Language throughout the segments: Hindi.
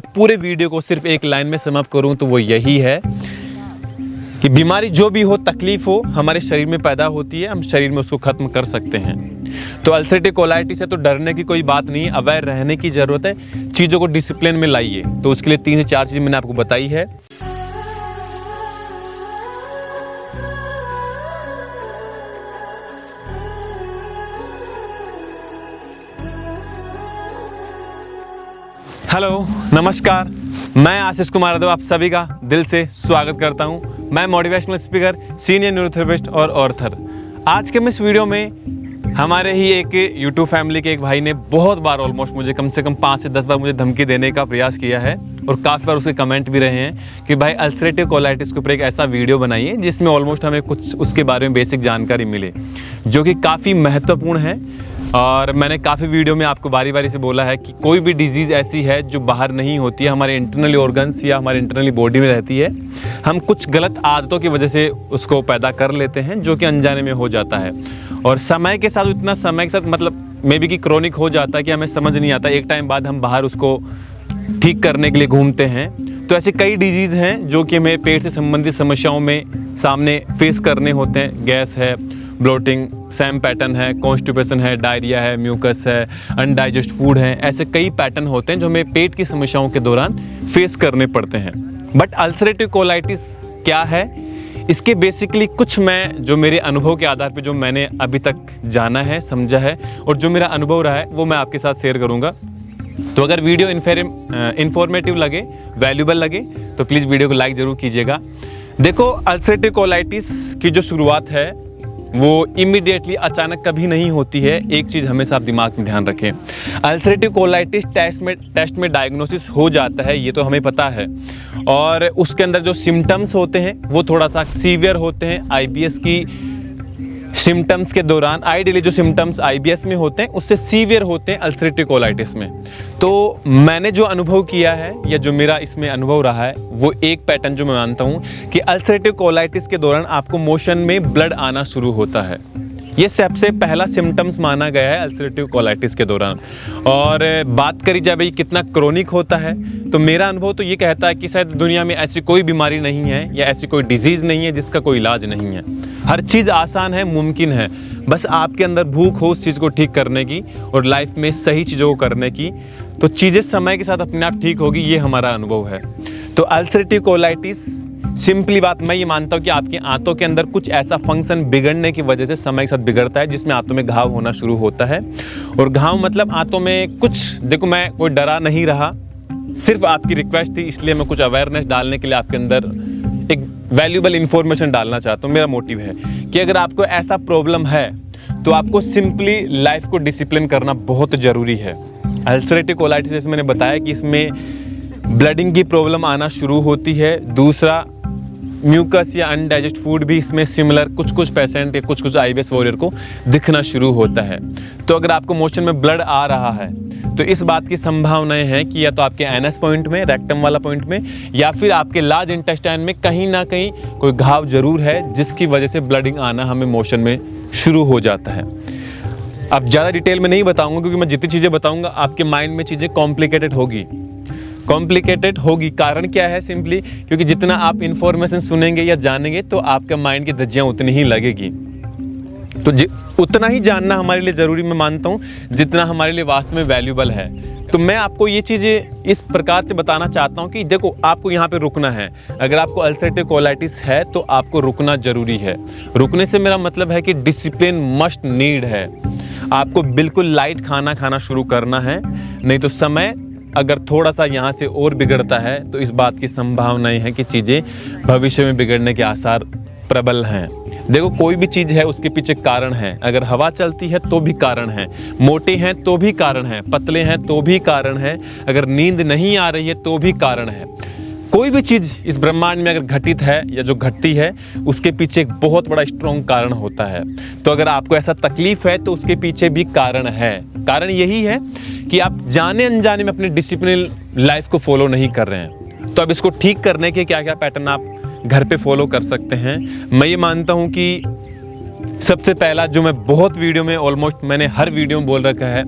पूरे वीडियो को सिर्फ एक लाइन में सम अप करूं तो वो यही है कि बीमारी जो भी हो, तकलीफ हो, हमारे शरीर में पैदा होती है, हम शरीर में उसको खत्म कर सकते हैं। तो अल्सरेटिव कोलाइटिस है तो डरने की कोई बात नहीं है, अवेयर रहने की ज़रूरत है, चीज़ों को डिसिप्लिन में लाइए। तो उसके लिए 3 से 4 चीज़ मैंने आपको बताई है। हेलो, नमस्कार, मैं आशीष कुमार यादव आप सभी का दिल से स्वागत करता हूं। मैं मोटिवेशनल स्पीकर, सीनियर न्यूरोथेरेपिस्ट और ऑर्थर। आज के इस वीडियो में हमारे ही एक यूट्यूब फैमिली के एक भाई ने बहुत बार, ऑलमोस्ट मुझे कम से कम 5 से 10 बार मुझे धमकी देने का प्रयास किया है और काफ़ी बार उसके कमेंट भी रहे हैं कि भाई अल्सरेटिव कोलाइटिस के ऊपर एक ऐसा वीडियो बनाइए जिसमें ऑलमोस्ट हमें कुछ उसके बारे में बेसिक जानकारी मिले, जो कि काफ़ी महत्वपूर्ण है। और मैंने काफ़ी वीडियो में आपको बारी बारी से बोला है कि कोई भी डिजीज़ ऐसी है जो बाहर नहीं होती है, हमारे इंटरनली ऑर्गन्स या हमारे इंटरनली बॉडी में रहती है। हम कुछ गलत आदतों की वजह से उसको पैदा कर लेते हैं, जो कि अनजाने में हो जाता है। और समय के साथ, इतना समय के साथ मतलब मे बी कि क्रोनिक हो जाता है कि हमें समझ नहीं आता, एक टाइम बाद हम बाहर उसको ठीक करने के लिए घूमते हैं। तो ऐसे कई डिजीज़ हैं जो कि हमें पेट से संबंधित समस्याओं में सामने फेस करने होते हैं। गैस है, ब्लोटिंग, सैम पैटर्न है, कॉन्स्टिपेशन है, डायरिया है, म्यूकस है, अनडाइजेस्ट फूड है। ऐसे कई पैटर्न होते हैं जो हमें पेट की समस्याओं के दौरान फेस करने पड़ते हैं। बट अल्सरेटिव कोलाइटिस क्या है, इसके बेसिकली कुछ मैं जो मेरे अनुभव के आधार पे जो मैंने अभी तक जाना है, समझा है और जो मेरा अनुभव रहा है वो मैं आपके साथ शेयर करूँगा। तो अगर वीडियो इन्फॉर्मेटिव लगे, वैल्यूबल लगे तो प्लीज़ वीडियो को लाइक ज़रूर कीजिएगा। देखो, अल्सरेटिव कोलाइटिस की जो शुरुआत है वो इमीडिएटली अचानक कभी नहीं होती है। एक चीज़ हमेशा आप दिमाग में ध्यान रखें, अल्सरेटिव कोलाइटिस टेस्ट में डायग्नोसिस हो जाता है, ये तो हमें पता है। और उसके अंदर जो सिम्टम्स होते हैं वो थोड़ा सा सीवियर होते हैं। आईबीएस की सिम्टम्स के दौरान, आइडियली जो सिम्टम्स आईबीएस में होते हैं उससे सीवियर होते हैं अल्सरेटिव कोलाइटिस में। तो मैंने जो अनुभव किया है या जो मेरा इसमें अनुभव रहा है वो एक पैटर्न जो मैं मानता हूँ कि अल्सरेटिव कोलाइटिस के दौरान आपको मोशन में ब्लड आना शुरू होता है। ये सबसे पहला सिम्टम्स माना गया है अल्सरेटिव कोलाइटिस के दौरान। और बात करी जाए भाई कितना क्रोनिक होता है, तो मेरा अनुभव तो ये कहता है कि शायद दुनिया में ऐसी कोई बीमारी नहीं है या ऐसी कोई डिजीज़ नहीं है जिसका कोई इलाज नहीं है। हर चीज़ आसान है, मुमकिन है, बस आपके अंदर भूख हो उस चीज़ को ठीक करने की और लाइफ में सही चीज़ों को करने की, तो चीज़ें समय के साथ अपने आप ठीक होगी। ये हमारा अनुभव है। तो अल्सरेटिव कोलाइटिस, सिंपली बात मैं ये मानता हूँ कि आपकी आंतों के अंदर कुछ ऐसा फंक्शन बिगड़ने की वजह से समय के साथ बिगड़ता है जिसमें आंतों में घाव होना शुरू होता है। और घाव मतलब आंतों में कुछ, देखो मैं कोई डरा नहीं रहा, सिर्फ आपकी रिक्वेस्ट थी, इसलिए मैं कुछ अवेयरनेस डालने के लिए आपके अंदर एक वैल्यूबल इंफॉर्मेशन डालना चाहता हूँ। मेरा मोटिव है कि अगर आपको ऐसा प्रॉब्लम है तो आपको सिंपली लाइफ को डिसिप्लिन करना बहुत ज़रूरी है। अल्सरेटिव कोलाइटिस जैसे मैंने बताया कि इसमें ब्लडिंग की प्रॉब्लम आना शुरू होती है। दूसरा, म्यूकस या अनडाइजेस्ट फूड भी इसमें सिमिलर कुछ पेशेंट या कुछ आईबीएस वॉरियर को दिखना शुरू होता है। तो अगर आपको मोशन में ब्लड आ रहा है तो इस बात की संभावनाएं हैं कि या तो आपके एनएस पॉइंट में, रेक्टम वाला पॉइंट में, या फिर आपके लार्ज इंटेस्टाइन में कहीं ना कहीं कोई घाव जरूर है जिसकी वजह से ब्लडिंग आना हमें मोशन में शुरू हो जाता है। अब ज़्यादा डिटेल में नहीं बताऊंगा क्योंकि मैं जितनी चीज़ें बताऊंगा आपके माइंड में चीज़ें कॉम्प्लिकेटेड होगी। कारण क्या है, सिंपली क्योंकि जितना आप इंफॉर्मेशन सुनेंगे या जानेंगे तो आपके माइंड की धज्जियां उतनी ही लगेगी। तो उतना ही जानना हमारे लिए ज़रूरी मैं मानता हूँ जितना हमारे लिए वास्तव में वैल्यूबल है। तो मैं आपको ये चीज़ें इस प्रकार से बताना चाहता हूँ कि देखो, आपको यहाँ पे रुकना है। अगर आपको अल्सरेटिव कोलाइटिस है तो आपको रुकना ज़रूरी है। रुकने से मेरा मतलब है कि डिसिप्लिन मस्ट नीड है। आपको बिल्कुल लाइट खाना खाना शुरू करना है, नहीं तो समय अगर थोड़ा सा यहाँ से और बिगड़ता है तो इस बात की संभावनाएं हैं कि चीज़ें भविष्य में बिगड़ने के आसार प्रबल हैं। देखो, कोई भी चीज़ है उसके पीछे कारण है। अगर हवा चलती है तो भी कारण है, मोटे हैं तो भी कारण है, पतले हैं तो भी कारण है, अगर नींद नहीं आ रही है तो भी कारण है। कोई भी चीज़ इस ब्रह्मांड में अगर घटित है या जो घटती है उसके पीछे एक बहुत बड़ा स्ट्रॉन्ग कारण होता है। तो अगर आपको ऐसा तकलीफ है तो उसके पीछे भी कारण है। कारण यही है कि आप जाने अनजाने में अपने डिसिप्लिन लाइफ को फॉलो नहीं कर रहे हैं। तो अब इसको ठीक करने के क्या क्या पैटर्न आप घर पे फॉलो कर सकते हैं। मैं ये मानता हूँ कि सबसे पहला जो मैं बहुत वीडियो में ऑलमोस्ट मैंने हर वीडियो में बोल रखा है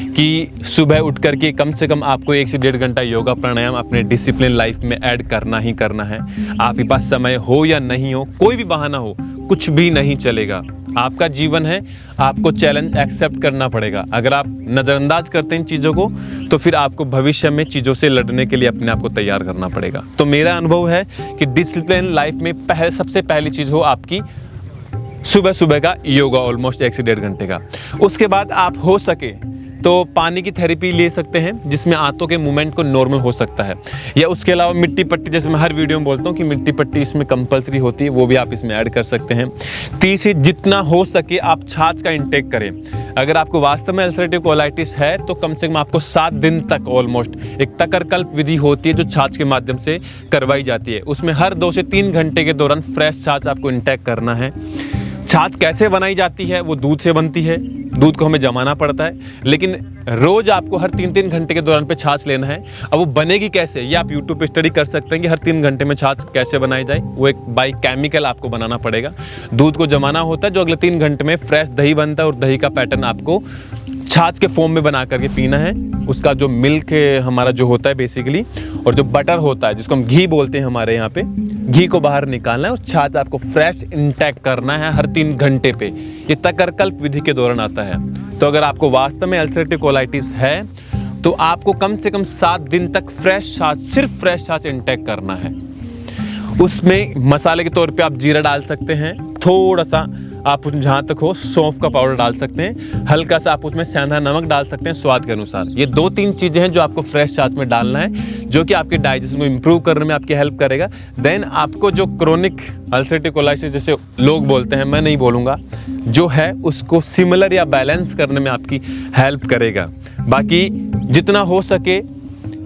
कि सुबह उठ करके कम से कम आपको 1 से 1.5 घंटा योगा प्राणायाम अपने डिसिप्लिन लाइफ में ऐड करना ही करना है। आपके पास समय हो या नहीं हो, कोई भी बहाना हो, कुछ भी नहीं चलेगा। आपका जीवन है, आपको चैलेंज एक्सेप्ट करना पड़ेगा। अगर आप नज़रअंदाज करते हैं इन चीज़ों को तो फिर आपको भविष्य में चीज़ों से लड़ने के लिए अपने आप को तैयार करना पड़ेगा। तो मेरा अनुभव है कि डिसिप्लिन लाइफ में सबसे पहली चीज़ हो आपकी सुबह सुबह का योगा, ऑलमोस्ट 1 से 1.5 घंटे का। उसके बाद आप हो सके तो पानी की थेरेपी ले सकते हैं, जिसमें आंतों के मूवमेंट को नॉर्मल हो सकता है। या उसके अलावा मिट्टी पट्टी, जैसे मैं हर वीडियो में बोलता हूँ कि मिट्टी पट्टी इसमें कंपलसरी होती है, वो भी आप इसमें ऐड कर सकते हैं। तीसरी, जितना हो सके आप छाछ का इंटेक करें। अगर आपको वास्तव में अल्सरेटिव कोलाइटिस है तो कम से कम आपको 7 दिन तक ऑलमोस्ट एक तकरकल्प विधि होती है जो छाछ के माध्यम से करवाई जाती है। उसमें हर 2 से 3 घंटे के दौरान फ्रेश छाछ आपको इंटेक करना है। छाछ कैसे बनाई जाती है? वो दूध से बनती है, दूध को हमें जमाना पड़ता है, लेकिन रोज आपको हर 3-3 घंटे के दौरान पे छाछ लेना है। अब वो बनेगी कैसे, ये आप यूट्यूब पे स्टडी कर सकते हैं कि हर 3 घंटे में छाछ कैसे बनाई जाए। वो एक बाई केमिकल आपको बनाना पड़ेगा। दूध को जमाना होता है जो अगले 3 घंटे में फ्रेश दही बनता है, और दही का पैटर्न आपको छाछ के फॉर्म में बना करके पीना है। उसका जो मिल्क हमारा जो होता है बेसिकली, और जो बटर होता है जिसको हम घी बोलते हैं हमारे यहाँ पे, घी को बाहर निकालना है और छाछ आपको फ्रेश इंटेक करना है हर 3 घंटे पे। ये तकरकल्प विधि के दौरान आता है। तो अगर आपको वास्तव में अल्सरेटिव कोलाइटिस है तो आपको कम से कम 7 दिन तक फ्रेश छाछ, सिर्फ फ्रेश छाछ इंटेक करना है। उसमें मसाले के तौर पे आप जीरा डाल सकते हैं, थोड़ा सा आप जहाँ तक हो सौंफ का पाउडर डाल सकते हैं, हल्का सा आप उसमें सेंधा नमक डाल सकते हैं स्वाद के अनुसार। ये 2-3 चीज़ें हैं जो आपको फ्रेश छाछ में डालना है, जो कि आपके डाइजेशन को इम्प्रूव करने में आपकी हेल्प करेगा। देन आपको जो क्रोनिक अल्सरेटिव कोलाइटिस जैसे लोग बोलते हैं, मैं नहीं बोलूँगा, जो है उसको सिमिलर या बैलेंस करने में आपकी हेल्प करेगा। बाकी जितना हो सके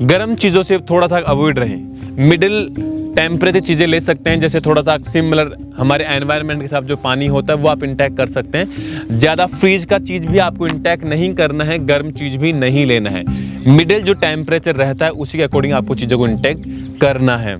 गर्म चीज़ों से थोड़ा सा अवॉइड रहें। मिडिल टेम्परेचर चीज़ें ले सकते हैं, जैसे थोड़ा सा सिमिलर हमारे एनवायरनमेंट के साथ जो पानी होता है वो आप इंटेक कर सकते हैं। ज़्यादा फ्रीज का चीज़ भी आपको इंटेक नहीं करना है, गर्म चीज़ भी नहीं लेना है। मिडिल जो टेम्परेचर रहता है उसी के अकॉर्डिंग आपको चीज़ों को इंटेक करना है।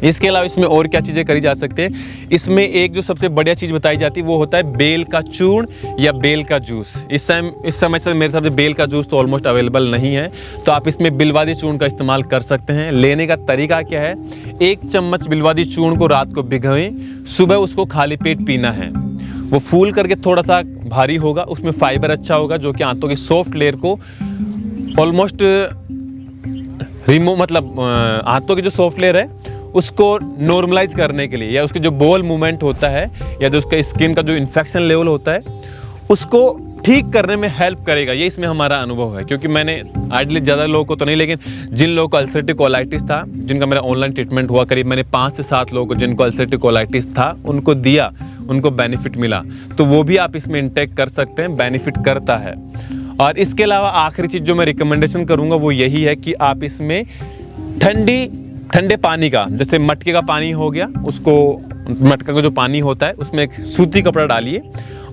इसके अलावा इसमें और क्या चीज़ें करी जा सकती है, इसमें एक जो सबसे बढ़िया चीज़ बताई जाती है वो होता है बेल का चूर्ण या बेल का जूस। इस समय से मेरे हिसाब से बेल का जूस तो ऑलमोस्ट अवेलेबल नहीं है, तो आप इसमें बिलवादी चूर्ण का इस्तेमाल कर सकते हैं। लेने का तरीका क्या है, 1 चम्मच बिलवादी चूर्ण को रात को भिगोएं, सुबह उसको खाली पेट पीना है। वो फूल करके थोड़ा सा भारी होगा, उसमें फाइबर अच्छा होगा जो कि आंतों की सॉफ्ट लेयर को ऑलमोस्ट आंतों की जो सॉफ्ट लेयर है उसको नॉर्मलाइज करने के लिए, या उसके जो बॉल मूवमेंट होता है, या जो उसका स्किन का जो इन्फेक्शन लेवल होता है उसको ठीक करने में हेल्प करेगा। ये इसमें हमारा अनुभव है, क्योंकि मैंने आइडियली ज़्यादा लोगों को तो नहीं, लेकिन जिन लोगों को अल्सरेटिव कोलाइटिस था, जिनका मेरा ऑनलाइन ट्रीटमेंट हुआ, करीब मैंने 5 से 7 लोगों को जिनको अल्सरेटिव कोलाइटिस था उनको दिया, उनको बेनिफिट मिला। तो वो भी आप इसमें इंटेक कर सकते हैं, बेनिफिट करता है। और इसके अलावा आखिरी चीज़ जो मैं रिकमेंडेशन करूँगा वो यही है कि आप इसमें ठंडे पानी का, जैसे मटके का पानी हो गया, उसको मटका का जो पानी होता है उसमें एक सूती कपड़ा डालिए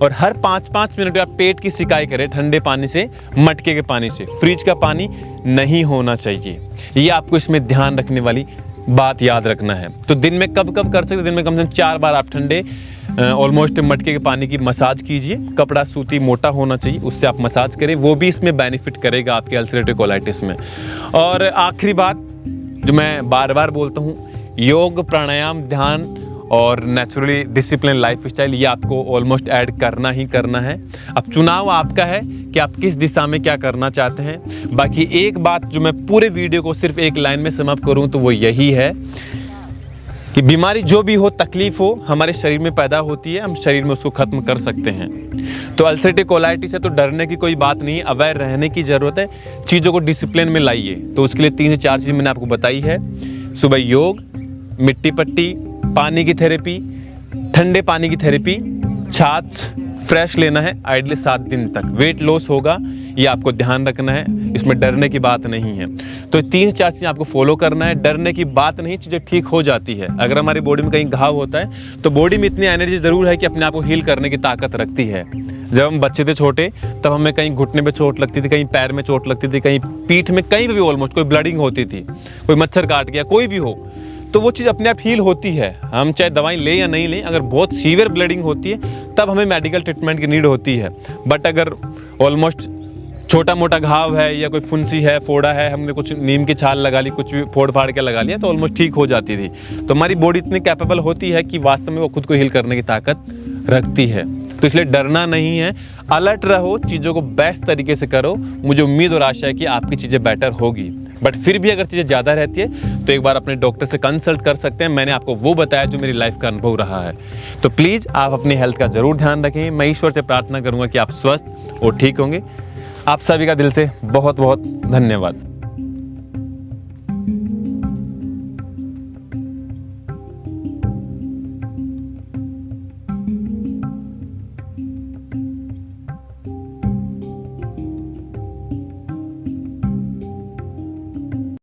और हर 5-5 मिनट आप पेट की सिकाई करें ठंडे पानी से, मटके के पानी से। फ्रिज का पानी नहीं होना चाहिए। ये आपको इसमें ध्यान रखने वाली बात याद रखना है। तो दिन में कब कर सकते, दिन में कम से कम 4 बार आप ठंडे ऑलमोस्ट मटके के पानी की मसाज कीजिए। कपड़ा सूती मोटा होना चाहिए, उससे आप मसाज करें, वो भी इसमें बेनिफिट करेगा आपके अल्सरेटिव कोलाइटिस में। और आखिरी बात जो मैं बार बार बोलता हूँ, योग, प्राणायाम, ध्यान और नेचुरली डिसिप्लिन लाइफ स्टाइल, ये आपको ऑलमोस्ट ऐड करना ही करना है। अब चुनाव आपका है कि आप किस दिशा में क्या करना चाहते हैं। बाकी एक बात जो मैं पूरे वीडियो को सिर्फ एक लाइन में समाप्त करूँ तो वो यही है कि बीमारी जो भी हो, तकलीफ हो, हमारे शरीर में पैदा होती है, हम शरीर में उसको खत्म कर सकते हैं। तो अल्सरेटिव कोलाइटिस है तो डरने की कोई बात नहीं, अवेयर रहने की ज़रूरत है, चीज़ों को डिसिप्लिन में लाइए। तो उसके लिए 3 से 4 चीज़ मैंने आपको बताई है। सुबह योग, मिट्टी पट्टी, पानी की थेरेपी, ठंडे पानी की थेरेपी, छाछ फ्रेश लेना है आइडियली 7 दिन तक। वेट लॉस होगा, ये आपको ध्यान रखना है, इसमें डरने की बात नहीं है। तो 3 से 4 चीज़ें आपको फॉलो करना है, डरने की बात नहीं, चीज़ें ठीक हो जाती है। अगर हमारी बॉडी में कहीं घाव होता है तो बॉडी में इतनी एनर्जी ज़रूर है कि अपने आप को हील करने की ताकत रखती है। जब हम बच्चे थे छोटे तब हमें कहीं घुटने पे चोट लगती थी, कहीं पैर में चोट लगती थी, कहीं पीठ में, कहीं भी ऑलमोस्ट कोई ब्लडिंग होती थी, कोई मच्छर काट गया, कोई भी हो, तो वो चीज़ अपने आप हील होती है। हम चाहे दवाई लें या नहीं लें, अगर बहुत सीवियर ब्लीडिंग होती है तब हमें मेडिकल ट्रीटमेंट की नीड होती है। बट अगर ऑलमोस्ट छोटा मोटा घाव है या कोई फुंसी है, फोड़ा है, हमने कुछ नीम की छाल लगा ली, कुछ भी फोड़ फाड़ के लगा लिया तो ऑलमोस्ट ठीक हो जाती थी। तो हमारी बॉडी इतनी कैपेबल होती है कि वास्तव में वो खुद को हील करने की ताकत रखती है। तो इसलिए डरना नहीं है, अलर्ट रहो, चीज़ों को बेस्ट तरीके से करो। मुझे उम्मीद और आशा है कि आपकी चीज़ें बेटर होगी। बट फिर भी अगर चीज़ें ज़्यादा रहती है तो एक बार अपने डॉक्टर से कंसल्ट कर सकते हैं। मैंने आपको वो बताया जो मेरी लाइफ का अनुभव रहा है। तो प्लीज़ आप अपनी हेल्थ का ज़रूर ध्यान रखें। मैं ईश्वर से प्रार्थना करूँगा कि आप स्वस्थ और ठीक होंगे। आप सभी का दिल से बहुत बहुत धन्यवाद।